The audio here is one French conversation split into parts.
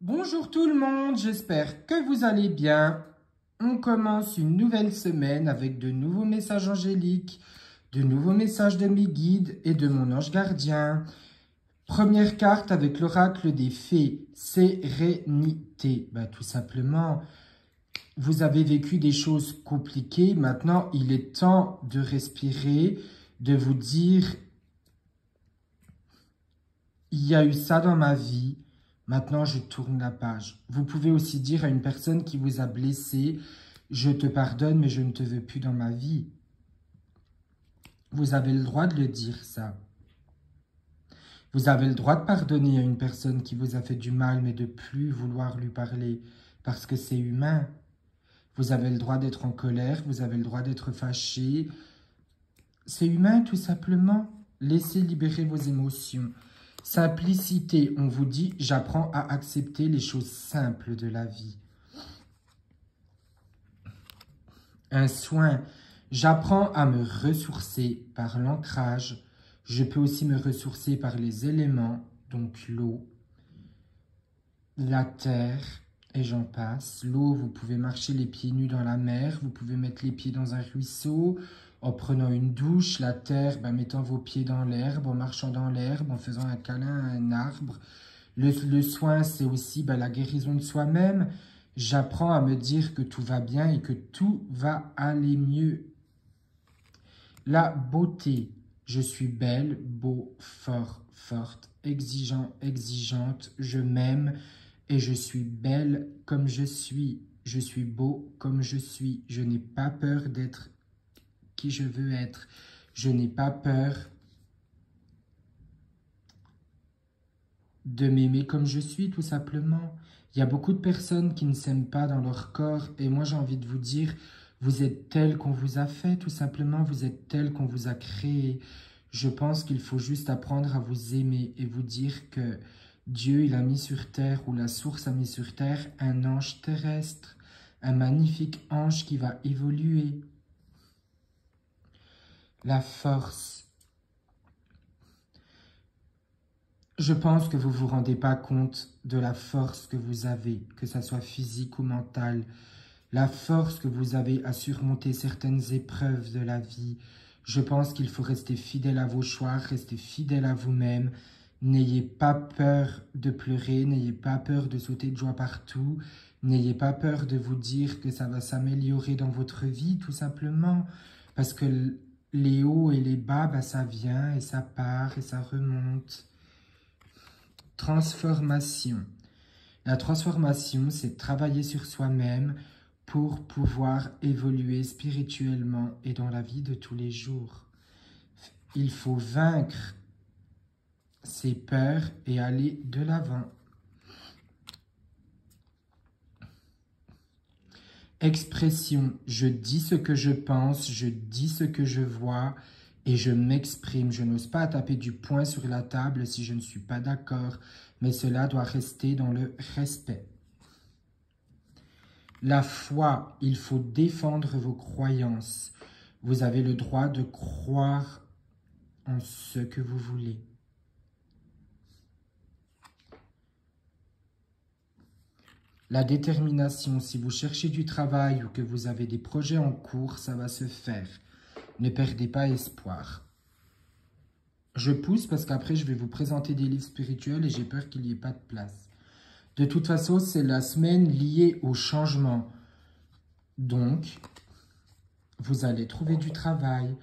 Bonjour tout le monde, j'espère que vous allez bien. On commence une nouvelle semaine avec de nouveaux messages angéliques, de nouveaux messages de mes guides et de mon ange gardien. Première carte avec l'oracle des fées, sérénité. Tout simplement, vous avez vécu des choses compliquées. Maintenant, il est temps de respirer, de vous dire, il y a eu ça dans ma vie. Maintenant, je tourne la page. Vous pouvez aussi dire à une personne qui vous a blessé, je te pardonne, mais je ne te veux plus dans ma vie. Vous avez le droit de le dire, ça. Vous avez le droit de pardonner à une personne qui vous a fait du mal, mais de plus vouloir lui parler, parce que c'est humain. Vous avez le droit d'être en colère, vous avez le droit d'être fâché. C'est humain, tout simplement. Laissez libérer vos émotions. Simplicité, on vous dit, j'apprends à accepter les choses simples de la vie. Un soin, j'apprends à me ressourcer par l'ancrage. Je peux aussi me ressourcer par les éléments, donc l'eau, la terre, et j'en passe. L'eau, vous pouvez marcher les pieds nus dans la mer, vous pouvez mettre les pieds dans un ruisseau, en prenant une douche. La terre, mettant vos pieds dans l'herbe, en marchant dans l'herbe, en faisant un câlin à un arbre. Le soin, c'est aussi la guérison de soi-même. J'apprends à me dire que tout va bien et que tout va aller mieux. La beauté. Je suis belle, beau, fort, forte, exigeant, exigeante. Je m'aime et je suis belle comme je suis. Je suis beau comme je suis. Je n'ai pas peur d'être qui je veux être. Je n'ai pas peur de m'aimer comme je suis, tout simplement. Il y a beaucoup de personnes qui ne s'aiment pas dans leur corps et moi j'ai envie de vous dire, vous êtes tel qu'on vous a fait, tout simplement, vous êtes tel qu'on vous a créé. Je pense qu'il faut juste apprendre à vous aimer et vous dire que Dieu, il a mis sur terre, ou la source a mis sur terre, un ange terrestre, un magnifique ange qui va évoluer. La force. Je pense que vous ne vous rendez pas compte de la force que vous avez, que ça soit physique ou mentale, la force que vous avez à surmonter certaines épreuves de la vie. Je pense qu'il faut rester fidèle à vos choix, rester fidèle à vous-même. N'ayez pas peur de pleurer, n'ayez pas peur de sauter de joie partout, n'ayez pas peur de vous dire que ça va s'améliorer dans votre vie, tout simplement, parce que les hauts et les bas, ça vient et ça part et ça remonte. Transformation. La transformation, c'est travailler sur soi-même pour pouvoir évoluer spirituellement et dans la vie de tous les jours. Il faut vaincre ses peurs et aller de l'avant. Expression. Je dis ce que je pense, je dis ce que je vois et je m'exprime. Je n'ose pas taper du poing sur la table si je ne suis pas d'accord, mais cela doit rester dans le respect. La foi, il faut défendre vos croyances. Vous avez le droit de croire en ce que vous voulez. La détermination, si vous cherchez du travail ou que vous avez des projets en cours, ça va se faire. Ne perdez pas espoir. Je pousse parce qu'après, je vais vous présenter des livres spirituels et j'ai peur qu'il n'y ait pas de place. De toute façon, c'est la semaine liée au changement. Donc, vous allez trouver du travail.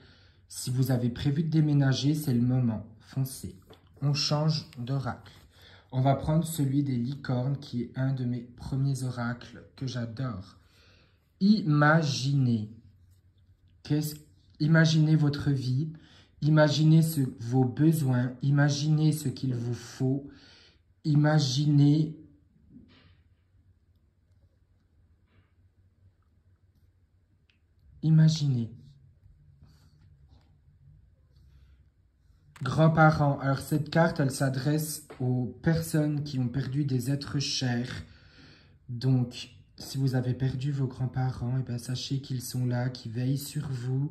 Si vous avez prévu de déménager, c'est le moment. Foncez. On change d'oracle. On va prendre celui des licornes qui est un de mes premiers oracles que j'adore. Imaginez. Imaginez votre vie. Imaginez vos besoins. Imaginez ce qu'il vous faut. Imaginez Grands-parents. Alors cette carte, elle s'adresse aux personnes qui ont perdu des êtres chers. Donc, si vous avez perdu vos grands-parents, sachez qu'ils sont là, qu'ils veillent sur vous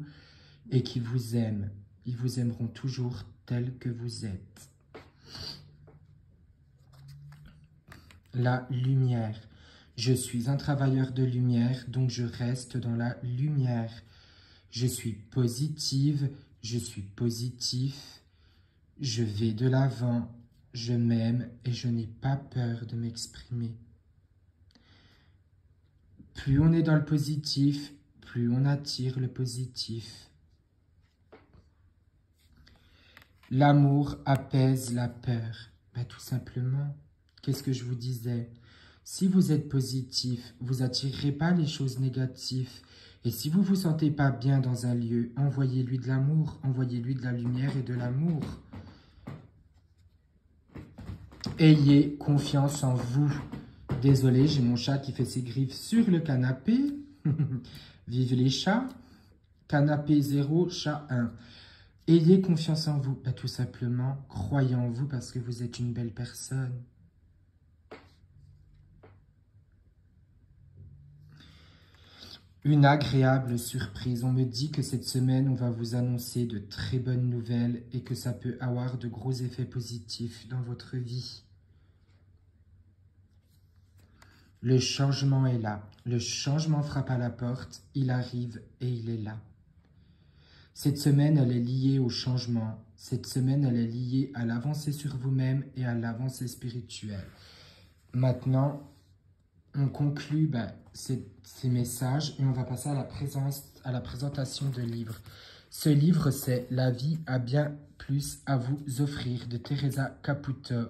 et qu'ils vous aiment. Ils vous aimeront toujours tel que vous êtes. la lumière. Je suis un travailleur de lumière, donc je reste dans la lumière. Je suis positive, je suis positif. Je vais de l'avant, je m'aime et je n'ai pas peur de m'exprimer. Plus on est dans le positif, plus on attire le positif. L'amour apaise la peur. Ben, tout simplement, qu'est-ce que je vous disais? Si vous êtes positif, vous n'attirerez pas les choses négatives. Et si vous ne vous sentez pas bien dans un lieu, envoyez-lui de l'amour, envoyez-lui de la lumière et de l'amour. Ayez confiance en vous. Désolé, j'ai mon chat qui fait ses griffes sur le canapé. Vive les chats. Canapé 0, chat 1. Ayez confiance en vous. Ben, tout simplement, croyez en vous parce que vous êtes une belle personne. Une agréable surprise. On me dit que cette semaine, on va vous annoncer de très bonnes nouvelles et que ça peut avoir de gros effets positifs dans votre vie. Le changement est là. Le changement frappe à la porte. Il arrive et il est là. Cette semaine, elle est liée au changement. Cette semaine, elle est liée à l'avancée sur vous-même et à l'avancée spirituelle. Maintenant, on conclut ces messages et on va passer à la présentation de livre. Ce livre, c'est « La vie a bien plus à vous offrir » de Teresa Caputo.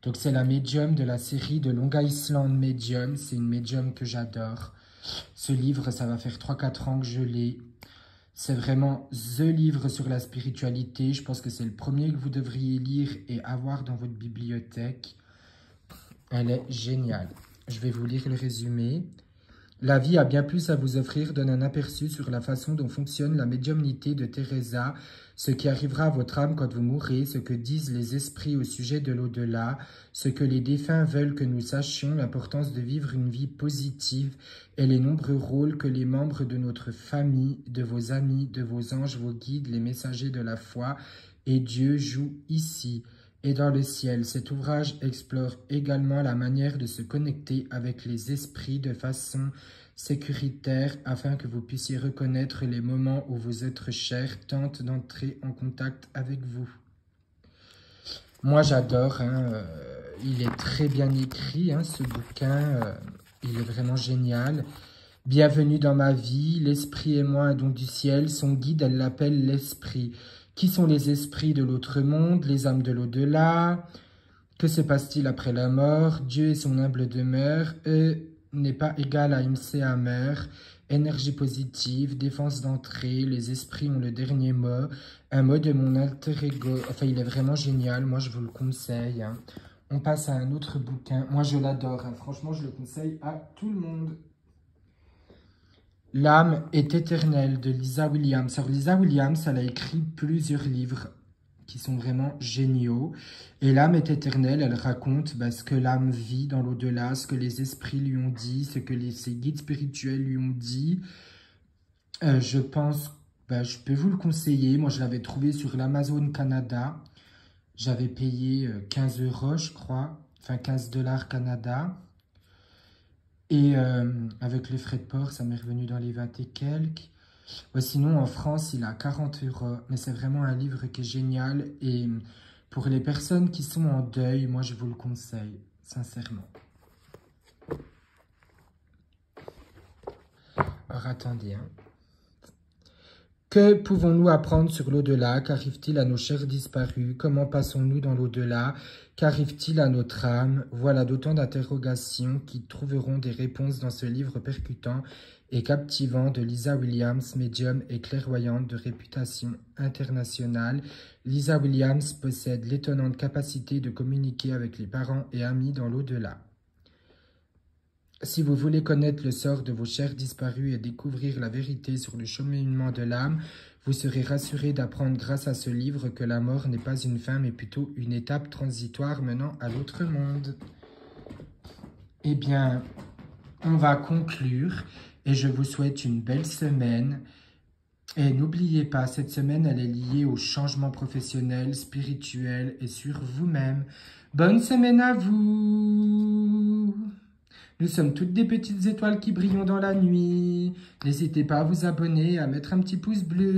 Donc, c'est la médium de la série de Long Island Medium. C'est une médium que j'adore. Ce livre, ça va faire 3-4 ans que je l'ai. C'est vraiment the livre sur la spiritualité. Je pense que c'est le premier que vous devriez lire et avoir dans votre bibliothèque. Elle est géniale. Je vais vous lire le résumé. La vie a bien plus à vous offrir donne un aperçu sur la façon dont fonctionne la médiumnité de Teresa, ce qui arrivera à votre âme quand vous mourrez, ce que disent les esprits au sujet de l'au-delà, ce que les défunts veulent que nous sachions, l'importance de vivre une vie positive et les nombreux rôles que les membres de notre famille, de vos amis, de vos anges, vos guides, les messagers de la foi et Dieu jouent ici et dans le ciel. Cet ouvrage explore également la manière de se connecter avec les esprits de façon sécuritaire afin que vous puissiez reconnaître les moments où vos êtres chers tentent d'entrer en contact avec vous. Moi, j'adore. Il est très bien écrit, ce bouquin. Il est vraiment génial. Bienvenue dans ma vie. L'esprit est moi un don du ciel. Son guide, elle l'appelle l'esprit. Qui sont les esprits de l'autre monde, les âmes de l'au-delà? Que se passe-t-il après la mort? Dieu est son humble demeure. N'est pas égal à MC Hammer. Énergie positive, défense d'entrée, les esprits ont le dernier mot. Un mot de mon alter ego. Enfin, il est vraiment génial. Moi, je vous le conseille. On passe à un autre bouquin. Moi, je l'adore. Franchement, je le conseille à tout le monde. L'âme est éternelle de Lisa Williams. Alors, Lisa Williams, elle a écrit plusieurs livres qui sont vraiment géniaux. Et l'âme est éternelle, elle raconte ce que l'âme vit dans l'au-delà, ce que les esprits lui ont dit, ce que ses guides spirituels lui ont dit. Je pense, je peux vous le conseiller. Moi, je l'avais trouvé sur l'Amazon Canada. J'avais payé 15 €, je crois. Enfin, 15 $ Canada. Et avec les frais de port, ça m'est revenu dans les 20 et quelques. Ouais, sinon, en France, il a 40 €. Mais c'est vraiment un livre qui est génial. Et pour les personnes qui sont en deuil, moi, je vous le conseille, sincèrement. Alors, attendez. Que pouvons-nous apprendre sur l'au-delà? Qu'arrive-t-il à nos chers disparus? Comment passons-nous dans l'au-delà? Qu'arrive-t-il à notre âme? Voilà d'autant d'interrogations qui trouveront des réponses dans ce livre percutant et captivant de Lisa Williams, médium et clairvoyante de réputation internationale. Lisa Williams possède l'étonnante capacité de communiquer avec les parents et amis dans l'au-delà. Si vous voulez connaître le sort de vos chers disparus et découvrir la vérité sur le cheminement de l'âme, vous serez rassuré d'apprendre grâce à ce livre que la mort n'est pas une fin, mais plutôt une étape transitoire menant à l'autre monde. Eh bien, on va conclure et je vous souhaite une belle semaine. Et n'oubliez pas, cette semaine, elle est liée au changement professionnel, spirituel et sur vous-même. Bonne semaine à vous! Nous sommes toutes des petites étoiles qui brillent dans la nuit. N'hésitez pas à vous abonner, à mettre un petit pouce bleu.